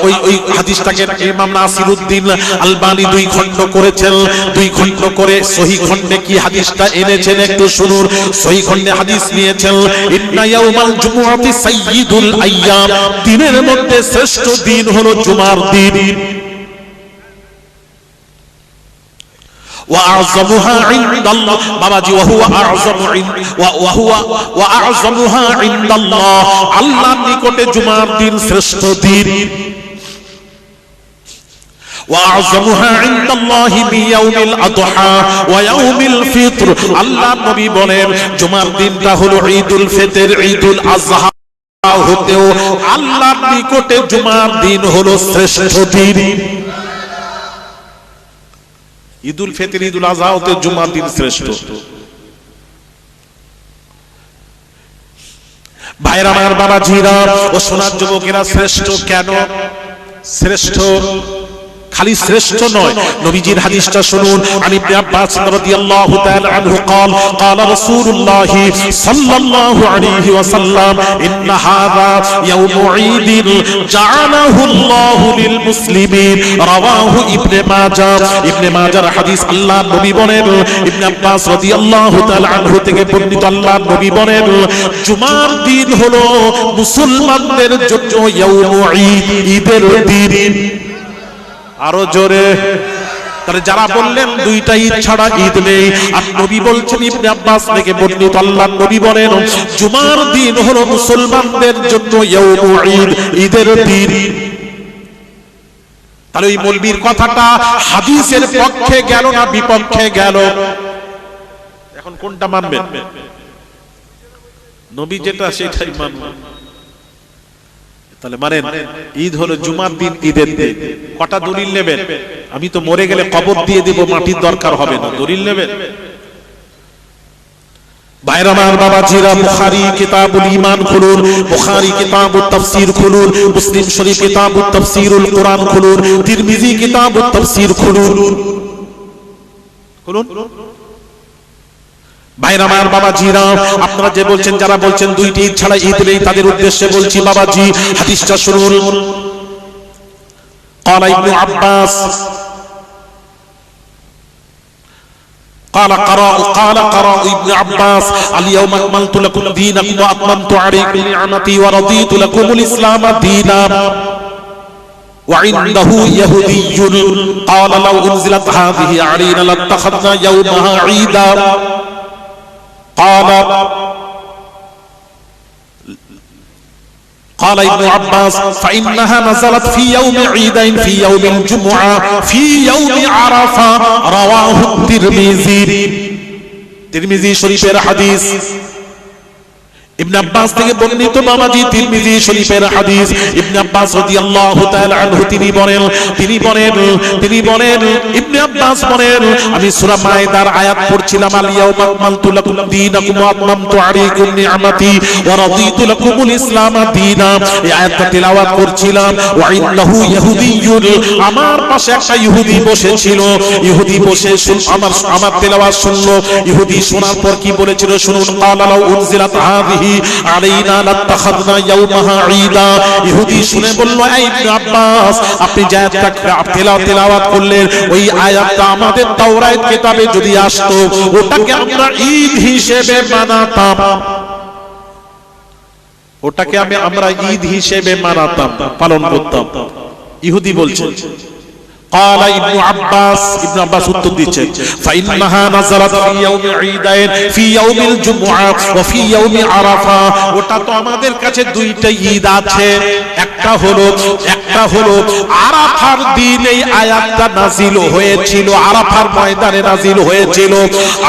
S1: ওই হাদিসটাকে ইমাম নাসিরউদ্দিন আলবানী দুই খণ্ড করেছেন। দুই খণ্ড করে সহিহ খণ্ডে কি হাদিসটা এনেছেন একটু শুনুন। সহিহ খণ্ডে হাদিস নিয়েছেন, ইন্না ইয়াউমাল জুমুআতি সাইয়্যিদুল আইয়াম, দিনের মধ্যে শ্রেষ্ঠ দিন হলো জুমার দিন। وأعظمها عند الله বাবাজি وأعظمها عند الله, আল্লাহর নিকটে জুমার দিন শ্রেষ্ঠ দিন। وأعظمها عند الله بيوم الأضحى ويوم الفطر, আল্লাহ নবী বলেন জুমার দিনটা হলো ঈদুল ফিতর, ঈদুল আযহা হতেও আল্লাহর নিকটে জুমার দিন হলো শ্রেষ্ঠ দিন। ঈদুল ফিতর, ঈদুল আযহা হতে জুমার দিন শ্রেষ্ঠ। ভাইরা আমার, বাবাজিরা ও সোনার যুবকেরা, শ্রেষ্ঠ কেন? শ্রেষ্ঠ খালি শ্রেষ্ঠ নয়, নবীজির হাদিসটা শুনুন। আলী ইবনে আব্বাস রাদিয়াল্লাহু তাআলা আনহু قال قال رسول الله صلى الله عليه وسلم ان هذا يوم عيد جعله الله للمسلمين, رواه ইবনে মাজাহ। ইবনে মাজাহর হাদিস। আল্লাহ নবী বলেন, ইবনে আব্বাস রাদিয়াল্লাহু তাআলা আনহু থেকে বর্ণিত, আল্লাহ নবী বলেন জুমার দিন হলো মুসলমানদের জন্য ইয়াউম ঈদ, ঈদের দিন। আরো জোরে। তাহলে যারা বললেন দুইটা ঈদ ছাড়া ঈদ নেই, আর নবী বলছেন, ইবনে আব্বাস থেকে বর্ণিত, আল্লাহর নবী বলেন জুমার দিন হলো মুসলমানদের জন্য ইয়াউম ঈদ, ঈদের দিন। তাহলে ওই মৌলবীর কথাটা হাদিসের পক্ষে গেল না বিপক্ষে গেল? এখন কোনটা মানবেন? নবী যেটা সেটাই মানবেন। তাহলে মানেন ঈদ হলো জুমার দিন, ঈদের দিন। কটা দলিল নেবেন? আমি তো মরে গেলে কবর দিয়ে দেব, মাটির দরকার হবে না, দলিল নেবেন? ভাইরা আমার, বাবাজিরা, বুখারী কিতাবুল ঈমান খুলুন, বুখারী কিতাবুত তাফসীর খুলুন, মুসলিম শরীফ কিতাবুত তাফসীরুল কুরআন খুলুন, তিরমিজি কিতাবুত তাফসীর খুলুন। ভাইরা আমার, বাবাজিরা, আপনারা যে বলছেন, যারা বলছেন দুইটি ঈদ ছাড়া ঈদ নেই, তাদের উদ্দেশ্যে বলছি, বাবাজি হাদিসটা শুনুন। قال ابن عباس قال قرأ ابن عباس اليوم أكملت لكم دينكم وأتممت عليكم نعمتي ورضيت لكم الإسلام دينا وعنده يهودي قال لو أنزلت هذه علينا لاتخذنا يومها عيدا قال ابن عباس فإنها نزلت في يوم عيدين، في يوم الجمعة في يوم عرفة، رواه الترمذي শরীফের হাদিস। ইবনে আব্বাস থেকে বর্ণিত, বাবাজি তিরমিজি শরীফের হাদিস। ইবনে আব্বাস রাদিয়াল্লাহু তাআলা আনহু তিনি বলেন ইবনে আব্বাস বলেন আমি সূরা মায়েদার আয়াত পড়ছিলাম, আল ইয়াউমা আকমালতু লাকুম দীনাকুম ওয়া আতমামতু আলাইকুম নি'মাতি ওয়া রাদিতু লাকুমুল ইসলাম দীনা। এই আয়াতটা তেলাওয়াত করছিলাম। ওয়া ইন্নাহু ইয়াহুদিয়্যুন, আমার পাশে একটা ইহুদি বসেছিল। ইহুদি বসে আমার তেলাওয়াত শুনলো। ইহুদি শোনার পর কি বলেছিল শুনুন। ক্বালা লাউ উনজিলাত হাযিহি আলাইনা লাত্তাখাযনা ইয়াওমাহা ঈদা। ইহুদি শুনে বলল, ইবনে আব্বাস আপনি যে আয়াতটা তেলাওয়াত করলেন, ওই আয়াতটা আমাদের তাওরাত কিতাবে যদি আসতো, ওটাকে আমরা ঈদ হিসেবে মানাতাম, ওটাকে আমরা ঈদ হিসেবে মানাতাম, পালন করতাম। ইহুদি বলছে। قال ابن عباس উত্তর দিচ্ছে, فإنها نزلت في يوم عيدين في يوم الجمعة وفي يوم عرفة। ওটা তো আমাদের কাছে দুইটা ঈদ আছে, একটা হলো আরাফার দিন এই আয়াতটা নাজিল হয়েছিল, আরাফার ময়দানে নাজিল হয়েছিল।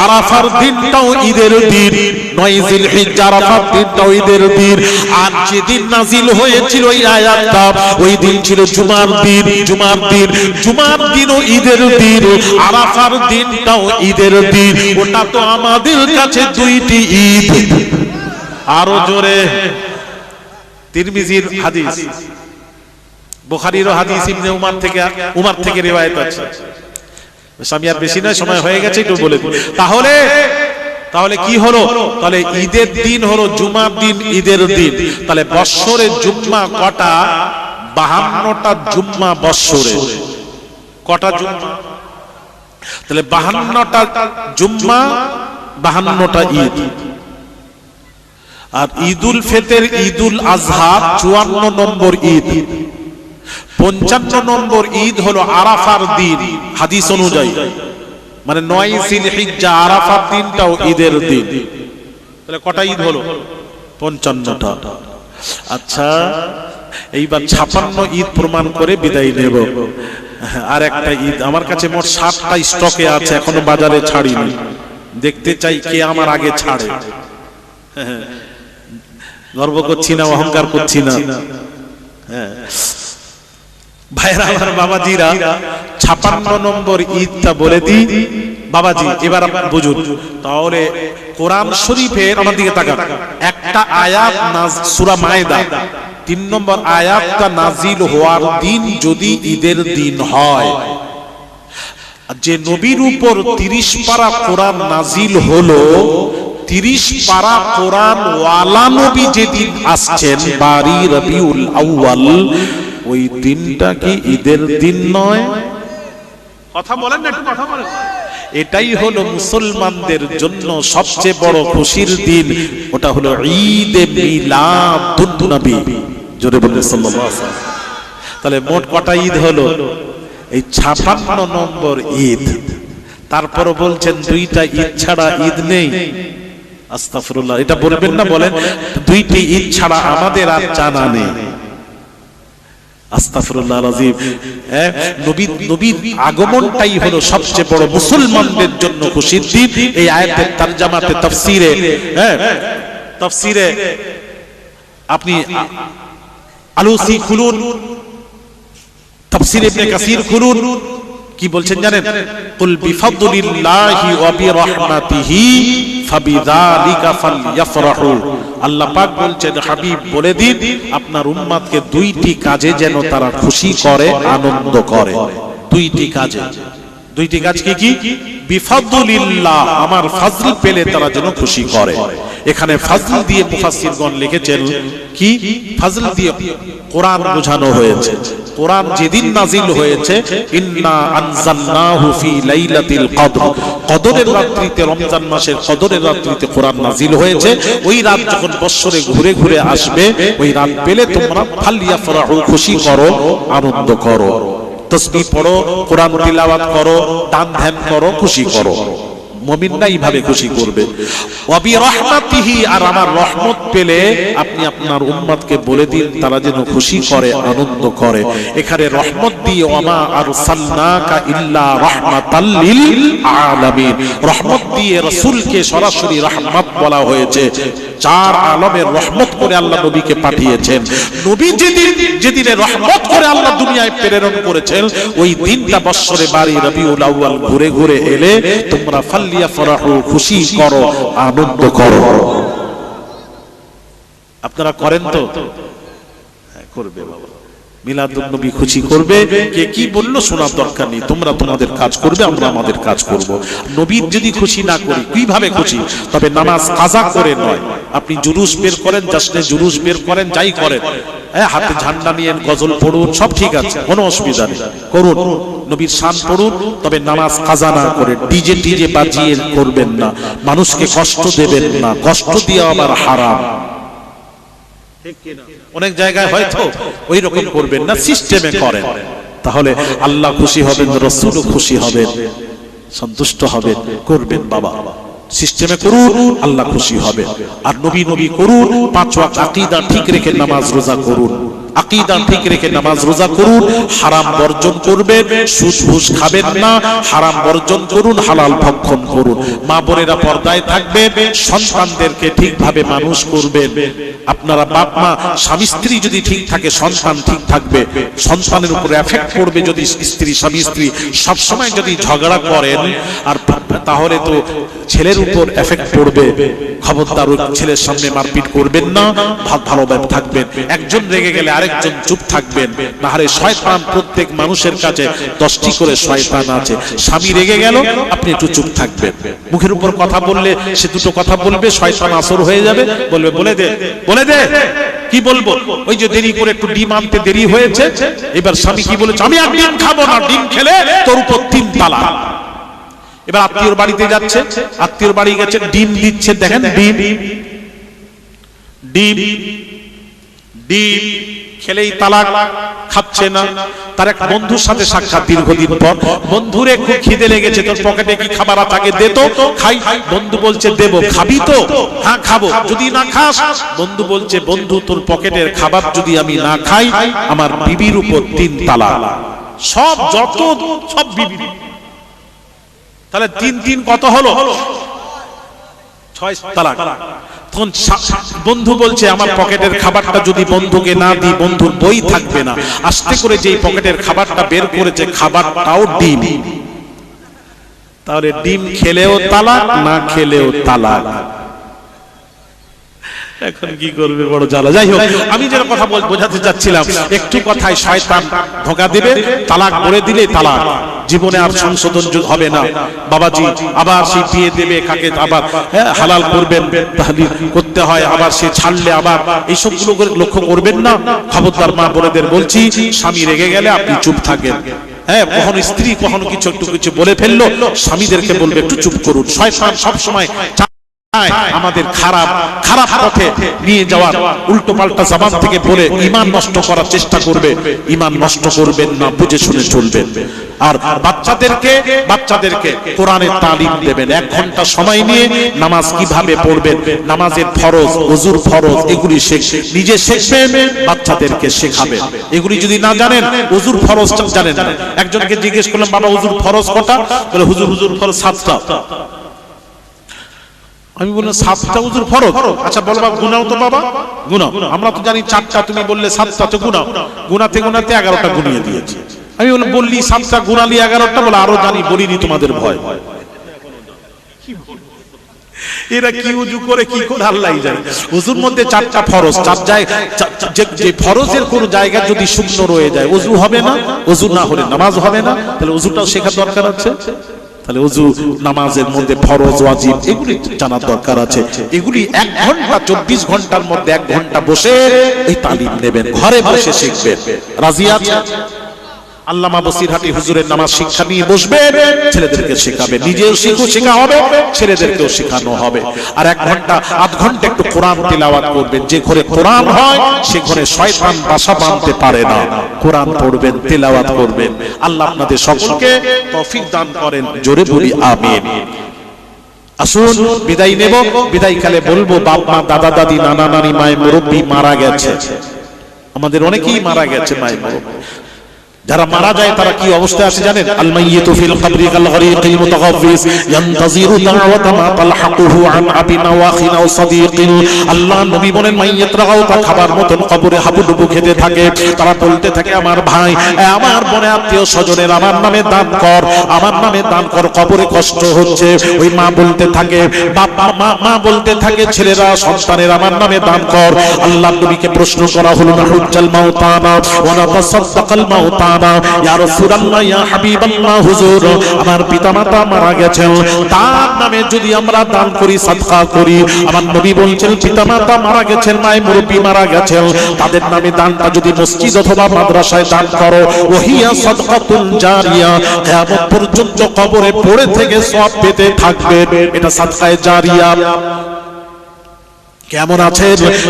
S1: আরাফার দিনটাও ঈদের দিন, 9 জিলহিজ্জা আরাফার দিনটাও ঈদের দিন। আর যেদিন নাজিল হয়েছিল এই আয়াতটা, ওই দিন ছিল জুমার দিনও ঈদের দিন, আরাফার দিনটাও ঈদের দিন। ওটা তো আমাদের কাছে দুইটি ঈদ। আরো জোরে। তিরমিজির হাদিস, বুখারীর হাদিস, ইবনে উমর থেকে রিওয়ায়াত আছে। আমি আর বেশি নয়, সময় হয়ে গেছে, একটু বলে দিই। তাহলে কি হলো? তাহলে ঈদের দিন হলো জুমার দিন, ঈদের দিন। তাহলে বৎসরে জুম্মা কটা? 52টা জুম্মা বৎসরে। কটা জুম্মা? তাহলে 52টা জুম্মা, 52টা ঈদ। আর ঈদুল ফিতর, ঈদুল আজহা 54 নম্বর ঈদ। 55 নম্বর ঈদ হলো আরাফার দিন হাদিস অনুযায়ী, মানে 9 জিলহিজ্জা, আরাফার দিনটাও ঈদের দিন। তাহলে কটা ঈদ হলো? 55টা। আচ্ছা, এইবার 56 ঈদ প্রমাণ করে বিদায় নেব। আর একটা ঈদ আমার কাছে মোট 7টা স্টকে আছে, এখনো বাজারে ছাড়িনি। দেখতে চাই কে আমার আগে ছাড়ে। গর্ব করছি না, অহংকার করছি না। ভাইরা আমার, বাবাজিরা, 56 নম্বর ঈদটা বলে দিই বাবাজি, এবার আপনারা বুঝুন। তাহলে কোরআন শরীফের, আমার দিকে তাকান, একটা আয়াত সূরা মায়েদা 3 নম্বর আয়াতটা নাজিল হওয়ার দিন যদি ঈদের দিন হয়, যে নবীর উপর 30 পারা কোরআন নাজিল হলো, 30 পারা কোরআন ওয়ালা নবী যেদিন আসছেন বারি রবিউল আউয়াল, ওই দিনটা কি ঈদের দিন নয়? কথা বলেন না, একটু কথা বলেন। এটাই হলো মুসলমানদের জন্য সবচেয়ে বড় খুশির দিন। ওটা হলো ঈদে মিলাদুন নবী। জোরে বলেন সাল্লাল্লাহু আলাইহি ওয়াসাল্লাম। তাহলে মোট কটা ঈদ হলো? এই 56 নম্বর ঈদ। তারপর বলছেন 2টা ঈদ ছাড়া ঈদ নেই। আস্তাগফিরুল্লাহ, এটা বলবেন না, বলেন 2টি ঈদ ছাড়া আমাদের আর জানা নেই। আস্তাগফিরুল্লাহ আযীম। নবীর আগমনটাই হলো সবচেয়ে বড় মুসলমানদের জন্য খুশির দিন। এই আয়াতের তরজমাতে, তাফসীরে আপনি আলুসি খুলুন, তাফসীর ইবনে কাসির খুলুন, কি বলছেন জানেন? কুল বিফাদলিল্লাহি ওয়া বিরহমাতিহি ফাবিযালিকা ফালইফরাহু। আল্লাহ পাক বলছেন, হাবিব বলে দিন আপনার উম্মতকে 2টি কাজে যেন তারা খুশি করে, আনন্দ করে। 2টি কাজে। 2টি কাজ কি কি? বিফাদলিল্লাহ, আমার ফজল পেলে তারা যেন খুশি করে। এখানে ফজল দিয়ে মুফাসসিরগণ লিখেছেন কি? ফজল দিয়ে কোরআন বোঝানো হয়েছে। কোরআন যেদিন নাজিল হয়েছে, ইন্না আনজালনাহু ফি লাইলাতিল কদর, কদরের রাত্রিতে, রমজান মাসের কদরের রাত্রিতে কোরআন নাজিল হয়েছে। ওই রাত যখন বৎসরে ঘুরে ঘুরে আসবে, ওই রাত পেলে তোমরা ফালইফরাহু, খুশি করো, আনন্দ করো, তাসবিহ পড়ো, কোরআন তিলাওয়াত করো, দান ধ্যান করো, খুশি করো। মুমিনরা এইভাবে খুশি করবে। ওয়া বিরহমাতিহি, আর আমার রহমত পেলে আপনি আপনার উম্মতকে বলে দিন তারা যেন খুশি করে, আনন্দ করে। এখানে রহমত দিয়ে ওয়ামা আরসালনাকা ইল্লা রাহমাতাল লিল আলামিন, রহমত দিয়ে রাসূলকে সরাসরি রহমত বলা হয়েছে। 4 আলমের রহমত করে আল্লাহ নবীকে পাঠিয়েছেন। নবী যেদিনে রহমত করে আল্লাহ দুনিয়ায় প্রেরণ করেছেন, ওই দিনটা বৎসরে বারি রবিউল আউয়াল ঘুরে ঘুরে এলে তোমরা ফালইফরাহু, খুশি করো, আনন্দ করো। আপনারা করেন তো? হ্যাঁ, করবে বাবা। মিলাদুন নবী খুশি করবে। কে কি বললো শোনার দরকার নেই, তোমরা তোমাদের কাজ করবে, আমরা আমাদের কাজ করব। নবীর যদি খুশি না করি, কিভাবে খুশি? তবে নামাজ কাজা করে নয়। আপনি জুলুস বের করেন, জাশ্নে জুলুস বের করেন, যাই করেন, হাতে ঝান্ডা নিয়ে গজল পড়ুন, সব ঠিক আছে, কোনো অসুবিধা নেই, করুন, নবীর শান পড়ুন। তবে নামাজ কাজা না করে ডিজে টিজে বাজিয়ে করবেন না, মানুষকে কষ্ট দেবেন না, কষ্ট দিয়ে আবার হারাম। অনেক জায়গায় হয়তো ওই রকম করবেন না, সিস্টেমে করেন, তাহলে আল্লাহ খুশি হবেন, রাসূলও খুশি হবেন, সন্তুষ্ট হবেন। করবেন বাবা, সিস্টেমে করুন, আল্লাহ খুশি হবে। আর নবী নবী করুন, 5 ওয়াক্ত আকীদা ঠিক রেখে নামাজ রোজা করুন, আকীদা ঠিক রেখে নামাজ রোজা করুন। হারাম বর্জন করবেন, সুদ ঘুষ খাবেন না, হারাম বর্জন করুন, হালাল ভক্ষণ করুন। মা বোনেরা পর্দায় থাকবেন, সন্তানদেরকে ঠিকভাবে মানুষ করবেন। আপনারা বাপ মা, স্বামী স্ত্রী যদি ঠিক থাকে, সন্তান ঠিক থাকবে। সন্তানের উপর এফেক্ট পড়বে যদি স্ত্রী, স্বামী স্ত্রী সবসময় যদি ঝগড়া করেন আর তাহলে তো ছেলের উপর এফেক্ট পড়বে। খবরদার ওই ছেলের সামনে মারপিট করবেন না, ভালোভাবে থাকবেন। একজন রেগে গেলে আরেকজন চুপ থাকবেন। না হলে শয়তান, প্রত্যেক মানুষের কাছে 10টি করে শয়তান আছে। স্বামী রেগে গেল, আপনি একটু চুপ থাকবেন। মুখের উপর কথা বললে সে দুটো কথা বলবে, শয়তান আসর হয়ে যাবে, বলবে বলে দে বলে দে। কি বলবো? ওই যে দেরি করে একটু ডিম আনতে দেরি হয়েছে, এবার স্বামী কি বলেছে, আমি আর ডিম খাবো না, ডিম খেলে তোর উপর 3 তালাক। এবার আত্মীয়র বাড়িতে যাচ্ছে, আত্মীয়র বাড়ি গেছে, ডিম দিচ্ছে, দেখেন ডিম ডিম ডিম খেলেই তালাক, খাচ্ছে না। তার এক বন্ধুর সাথে সাক্ষাৎ দীর্ঘদিন পর। বন্ধুরে খুব খিদে লেগেছে, তোর পকেটে কি খাবার থাকে দে তো খাই। বন্ধু বলছে দেব, খাবি তো? হ্যাঁ খাবো। যদি না খাস, বন্ধু বলছে বন্ধু তোর পকেটের খাবার যদি আমি না খাই, আমার বিবির উপর 3 তালাক। সব যত সব বিবি। তাহলে 3 কত হলো? 6 তালাক। তখন বন্ধু বলছে আমার পকেটের খাবারটা যদি বন্ধুকে না দিই, বন্ধুর বই থাকবে না। আস্তে করে যে পকেটের খাবারটা বের করেছে, খাবারটাও ডিম। তাহলে ডিম খেলেও তালাক, না খেলেও তালাক। এখন কি করবে, বড় জ্বালা। যাই হোক, আমি যেটা কথা বোঝাতে চাচ্ছিলাম, একটু কথায় শয়তান ধোঁকা দিবে, তালাক করে দিলে তালাক, জীবনে আর সংশোধন হবে না। বাবাজি আবার সে বিয়ে দেবে, কাকে আবার হালাল করবেন, তাহলিল করতে হয়, আবার সে ছাড়লে আবার এইসব গুলো লক্ষ্য করবেন না। খবরদার মা বোনেদের বলছি, স্বামী রেগে গেলে আপনি চুপ থাকেন। হ্যাঁ, কখনো স্ত্রী কখনো কিছু একটু কিছু বলে ফেললো, স্বামীদেরকে বলবে একটু চুপ করুন। শয়তান সবসময় আমাদের খারাপ খারাপ পথে নিয়ে যাওয়ার, উল্টো পাল্টা জবান থেকে বলে ঈমান নষ্ট করার চেষ্টা করবে। ঈমান নষ্ট করবেন না, বুঝে শুনে চলবেন। আর বাচ্চাদেরকে কোরআনের তালিম দেবেন। 1 ঘন্টা সময় নিয়ে নামাজ কিভাবে পড়বেন, নামাজের ফরজ, ওযুর ফরজ, এগুলি নিজে শিখবেন, বাচ্চাদেরকে শেখাবেন। এগুলি যদি না জানেন, ওযুর ফরজ জানেন না। একজনকে জিজ্ঞেস করলাম, বাবা ওযুর ফরজ কটা? বলে হুজুর ফরজ 7টা। আমি বললাম 7টা ওযুর ফরজ? আচ্ছা বলবা গুনাও তো বাবা, গুনাও। আমরা তো জানি 4টা, তুমি বললে 7টা, তো গুনাও। গুনাতে 11টা গুনিয়ে দিয়েছি। আমি বললি 7টা গুনালি 11টা, বলে আরো জানি, বলিনি তোমাদের ভয়। এরা কি উজু করে কি করে আল্লাহই জানে। ওযুর মধ্যে 4টা ফরজ, 4 জায়গায় যে ফরজের কোন জায়গা যদি শূন্য রয়ে যায়, ওযু হবে না। ওযু না হলে নামাজ হবে না। তাহলে ওযুটাও শেখার দরকার আছে। তাহলে ওযু নামাজের মধ্যে ফরজ, ওয়াজিব, এগুলি জানার দরকার আছে। এগুলি 1 ঘন্টা 24 ঘন্টার মধ্যে 1 ঘন্টা বসে এই তালিম নেবেন, ঘরে বসে শিখবেন। রাজি আছেন? আল্লামা বসিরহাটি হুজুরের নামাজ শিক্ষা নিয়ে বসবেন, ছেলেদেরকে শেখাবেন, নিজেও শেখা হবে, ছেলেদেরকেও শেখানো হবে। আর 1 ঘন্টা 8 ঘন্টা একটু কোরআন তিলাওয়াত করবেন। যে ঘরে কোরআন হয়, সে ঘরে শয়তান বাসা বাঁধতে পারে না। কোরআন পড়বেন, তিলাওয়াত করবেন। আল্লাহ আপনাদের সকলকে তৌফিক দান করেন, জোরে বলি আমিন। আসুন বিদায় নেব। বিদায়কালে বলবো, বাপ মা, দাদা দাদি, নানা নানি, মায়ের মুরব্বী মারা গেছে। আমাদের অনেকেই মারা গেছে মায়ের মুরব্বী। যারা মারা যায় তারা কি অবস্থায় আছে জানেন? আল মাইয়িতু ফিল কবরি কাল গরিকিল মুতাগাফিস ইয়ানতাজিরু দাওয়াতা মা তালহাকুহু আন আবি নাওয়াখিন আও সাদিকিন। আল্লাহ নবী বলেন, মাইয়িতরাও তা খাবার মতন কবরে হাবুডুবু খেতে থাকে। তারা বলতে থাকে, আমার ভাই, আমার বোনে, আত্মীয় স্বজনের আমার নামে দান কর, আমার নামে দান কর, কবরে কষ্ট হচ্ছে। ওই মা বলতে থাকে, বাবা মা বলতে থাকে, ছেলেরা, সন্তানের আমার নামে দান কর। আল্লাহ নবীকে প্রশ্ন করা হলো, নাহুজ্জাল মাউতানা ওয়া নাতাসাদ্দাকাল মাউতানা, ইয়া রাসূলুল্লাহ, ইয়া হাবিবাল্লাহ, হুজুর আমার পিতামাতা মারা গেছেন, তার নামে যদি আমরা দান করি, সাদকা করি। আমার নবী বলছেন, পিতামাতা মারা গেছেন, মায়ের মুরব্বি মারা গেছেন, তাদের নামে দানটা যদি মসজিদ অথবা মাদ্রাসায় দান করো, ওহিয়া সাদকাতুল জারিয়া, কিয়ামত পর্যন্ত কবরে পড়ে থেকে সওয়াব পেতে থাকবে। এটা সাদকায়ে জারিয়া। কেমন আছে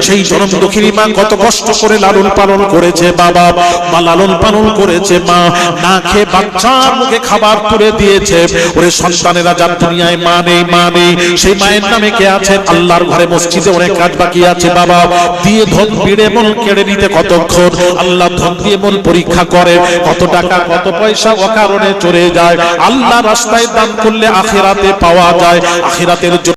S1: সেই জনম দুঃখিনী মা? কত কষ্ট করে লালন পালন করেছে বাবা, মা লালন পালন করেছে মা, না খেয়ে বাচ্চার মুখে খাবার তুলে দিয়েছে। ওরে সন্তানেরা, যার দুনিয়ায় মা নেই, সেই মায়ের নামে কে আছে? আল্লাহর ঘরে মসজিদে অনেক কাজ বাকি আছে বাবা। দিয়ে ধন পিড়ে মন কেড়ে নিতে কতক্ষণ? আল্লাহ ধন দিয়ে মন পরীক্ষা করে, কত টাকা কত পয়সা অকারণে চলে যায়। আল্লাহ রাস্তায় দান করলে আখিরাতে পাওয়া যায়। আখিরাতের